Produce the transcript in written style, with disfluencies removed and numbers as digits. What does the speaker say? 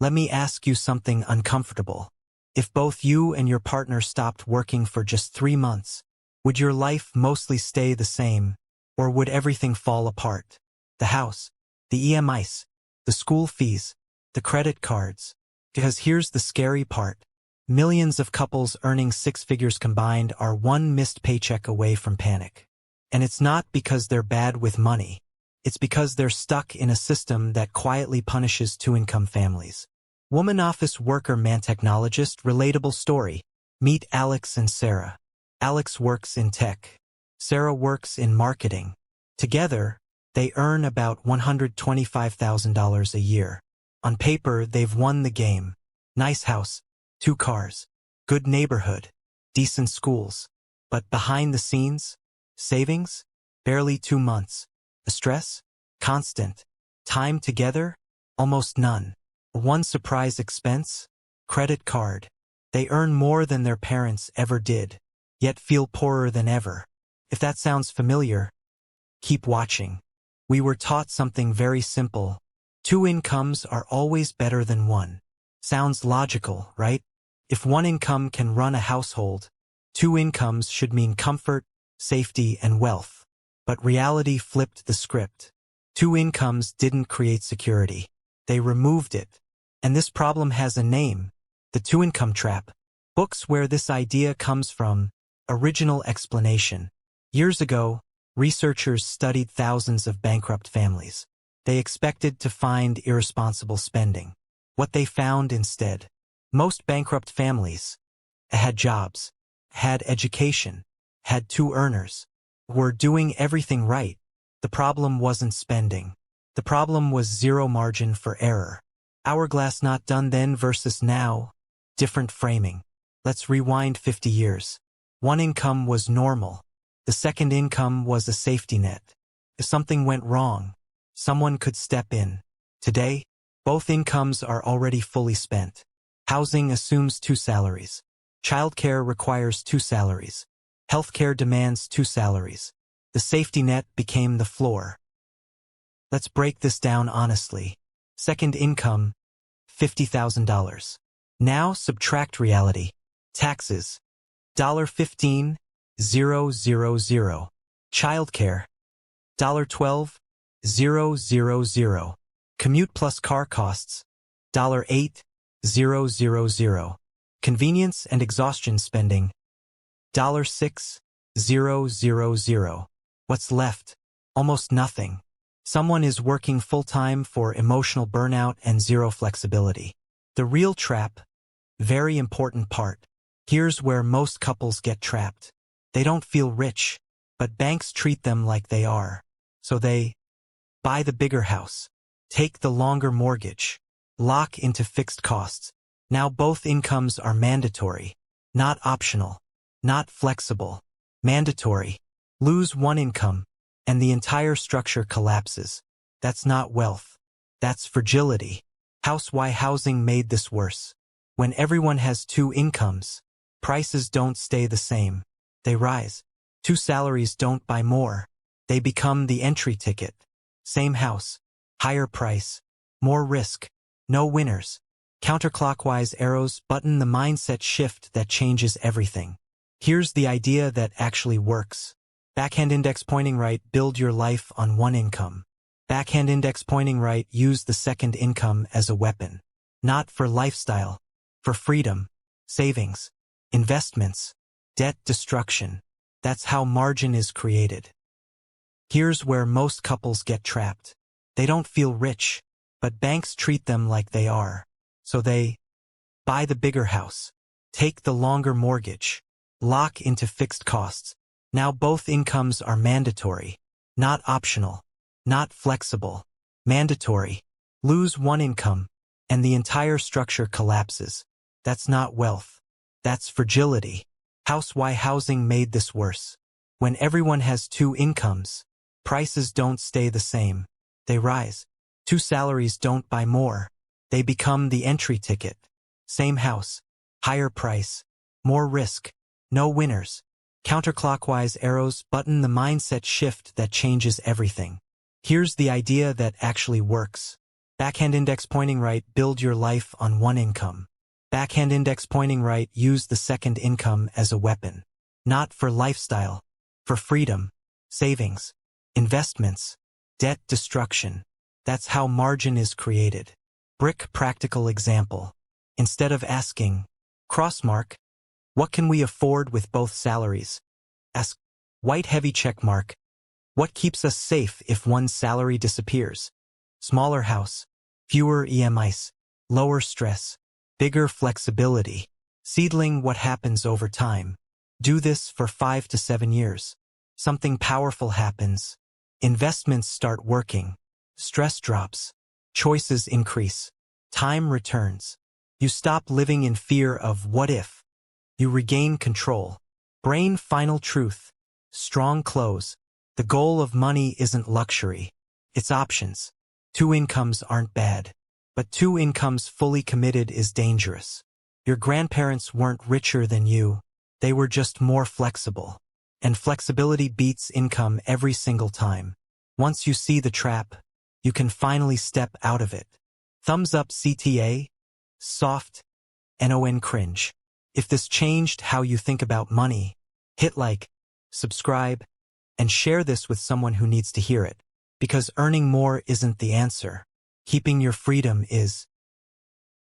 Let me ask you something uncomfortable. If both you and your partner stopped working for just 3 months, would your life mostly stay the same, or would everything fall apart? The house, the EMIs, the school fees, the credit cards. Because here's the scary part. Millions of couples earning 6 figures combined are one missed paycheck away from panic. And it's not because they're bad with money. It's because they're stuck in a system that quietly punishes two-income families. Woman office worker man technologist relatable story. Meet Alex and Sarah. Alex works in tech. Sarah works in marketing. Together, they earn about $125,000 a year. On paper, they've won the game. Nice house, 2 cars, good neighborhood, decent schools. But behind the scenes, savings? Barely 2 months. The stress? Constant. Time together? Almost none. One surprise expense? Credit card. They earn more than their parents ever did, yet feel poorer than ever. If that sounds familiar, keep watching. We were taught something very simple. 2 incomes are always better than 1. Sounds logical, right? If 1 income can run a household, 2 incomes should mean comfort, safety, and wealth. But reality flipped the script. 2 incomes didn't create security. They removed it. And this problem has a name. The 2-income trap. Books where this idea comes from. Original explanation. Years ago, researchers studied thousands of bankrupt families. They expected to find irresponsible spending. What they found instead? Most bankrupt families had jobs, had education, had 2 earners, were doing everything right. The problem wasn't spending. The problem was zero margin for error. Hourglass not done then versus now. Different framing. Let's rewind 50 years. 1 income was normal. The 2nd income was a safety net. If something went wrong, someone could step in. Today, both incomes are already fully spent. Housing assumes 2 salaries. Childcare requires 2 salaries. Healthcare demands 2 salaries. The safety net became the floor. Let's break this down honestly. 2nd income, $50,000. Now subtract reality. Taxes, $15,000. Childcare, $12,000. Commute plus car costs, $8,000. Convenience and exhaustion spending, $6,000. What's left? Almost nothing. Someone is working full-time for emotional burnout and zero flexibility. The real trap, very important part. Here's where most couples get trapped. They don't feel rich, but banks treat them like they are. So they buy the bigger house, take the longer mortgage, lock into fixed costs. Now both incomes are mandatory, not optional, not flexible. Mandatory. Lose 1 income, and the entire structure collapses. That's not wealth. That's fragility. Why housing made this worse. When everyone has 2 incomes, prices don't stay the same. They rise. 2 salaries don't buy more. They become the entry ticket. Same house, higher price, more risk, no winners. Counterclockwise arrows button the mindset shift that changes everything. Here's the idea that actually works. Backhand index pointing right, build your life on 1 income. Backhand index pointing right, use the 2nd income as a weapon. Not for lifestyle, for freedom, savings, investments, debt destruction. That's how margin is created. Here's where most couples get trapped. They don't feel rich, but banks treat them like they are. So they buy the bigger house, take the longer mortgage, lock into fixed costs. Now both incomes are mandatory, not optional, not flexible. Mandatory. Lose 1 income, and the entire structure collapses. That's not wealth. That's fragility. Why housing made this worse. When everyone has 2 incomes, prices don't stay the same. They rise. 2 salaries don't buy more. They become the entry ticket. Same house, higher price, more risk, no winners. Counterclockwise arrows button the mindset shift that changes everything. Here's the idea that actually works. Backhand index pointing right, build your life on one income. Backhand index pointing right, use the second income as a weapon. Not for lifestyle, for freedom, savings, investments, debt destruction. That's how margin is created. Brick practical example. Instead of asking, crossmark, what can we afford with both salaries? Ask, white heavy check mark, what keeps us safe if one salary disappears? Smaller house, fewer EMIs, lower stress, bigger flexibility. Seedling, what happens over time? Do this for 5 to 7 years. Something powerful happens. Investments start working. Stress drops. Choices increase. Time returns. You stop living in fear of what if. You regain control. Brain final truth. Strong close. The goal of money isn't luxury. It's options. 2 incomes aren't bad. But 2 incomes fully committed is dangerous. Your grandparents weren't richer than you. They were just more flexible. And flexibility beats income every single time. Once you see the trap, you can finally step out of it. Thumbs up CTA, soft, NON cringe. If this changed how you think about money, hit like, subscribe, and share this with someone who needs to hear it. Because earning more isn't the answer. Keeping your freedom is.